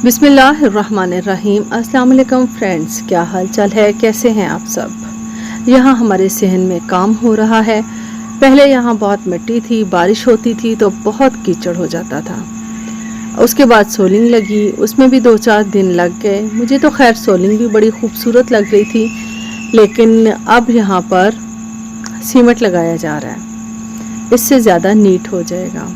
बिस्मिल्लाहिर्रहमानिर्रहीम। अस्सलाम वालेकुम फ्रेंड्स, क्या हाल चाल है, कैसे हैं आप सब। यहाँ हमारे सहन में काम हो रहा है। पहले यहाँ बहुत मिट्टी थी, बारिश होती थी तो बहुत कीचड़ हो जाता था। उसके बाद सोलिंग लगी, उसमें भी 2-4 दिन लग गए। मुझे तो खैर सोलिंग भी बड़ी खूबसूरत लग रही थी, लेकिन अब यहाँ पर सीमेंट लगाया जा रहा है, इससे ज़्यादा नीट हो जाएगा।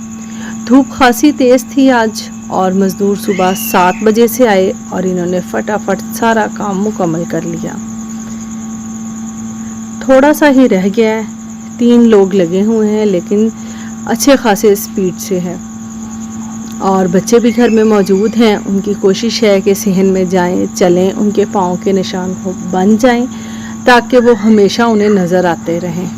धूप खासी तेज़ थी आज और मज़दूर सुबह 7 बजे से आए और इन्होंने फटाफट सारा काम मुकम्मल कर लिया। थोड़ा सा ही रह गया है, 3 लोग लगे हुए हैं, लेकिन अच्छे खासे स्पीड से है। और बच्चे भी घर में मौजूद हैं। उनकी कोशिश है कि सहन में जाएं, चलें, उनके पाँव के निशान बन जाएं ताकि वो हमेशा उन्हें नज़र आते रहें।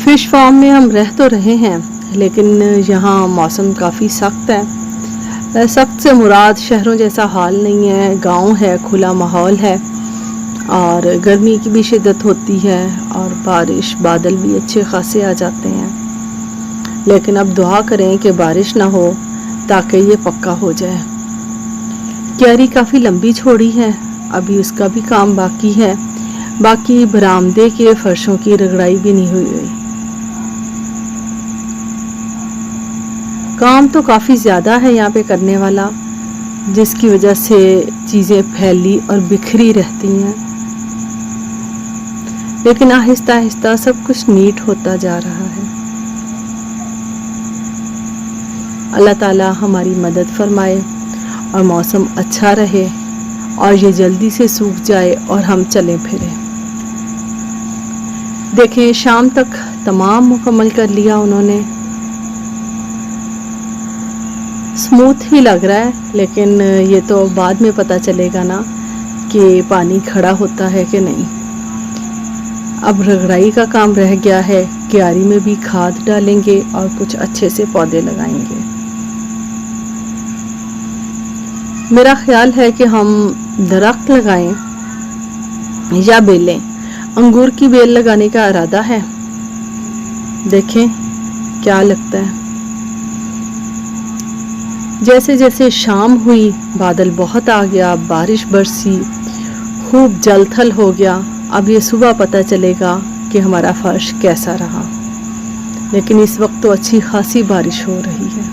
फिश फार्म में हम रह तो रहे हैं, लेकिन यहाँ मौसम काफ़ी सख्त है। सख्त से मुराद शहरों जैसा हाल नहीं है, गांव है, खुला माहौल है और गर्मी की भी शिद्दत होती है और बारिश बादल भी अच्छे खासे आ जाते हैं। लेकिन अब दुआ करें कि बारिश ना हो ताकि ये पक्का हो जाए। क्यारी काफ़ी लंबी छोड़ी है, अभी उसका भी काम बाकी है। बाकी बरामदे के फर्शों की रगड़ाई भी नहीं हुई। काम तो काफ़ी ज़्यादा है यहाँ पे करने वाला, जिसकी वजह से चीज़ें फैली और बिखरी रहती हैं। लेकिन आहिस्ता आहिस्ता सब कुछ नीट होता जा रहा है। अल्लाह ताला हमारी मदद फरमाए और मौसम अच्छा रहे और ये जल्दी से सूख जाए और हम चलें फिरें। देखें, शाम तक तमाम मुकम्मल कर लिया उन्होंने। स्मूथ ही लग रहा है, लेकिन ये तो बाद में पता चलेगा ना कि पानी खड़ा होता है कि नहीं। अब रगड़ाई का काम रह गया है। क्यारी में भी खाद डालेंगे और कुछ अच्छे से पौधे लगाएंगे। मेरा ख्याल है कि हम दरख्त लगाएं या बेलें। अंगूर की बेल लगाने का इरादा है, देखें क्या लगता है। जैसे जैसे शाम हुई बादल बहुत आ गया, बारिश बरसी, खूब जल थल हो गया। अब ये सुबह पता चलेगा कि हमारा फर्श कैसा रहा। लेकिन इस वक्त तो अच्छी खासी बारिश हो रही है।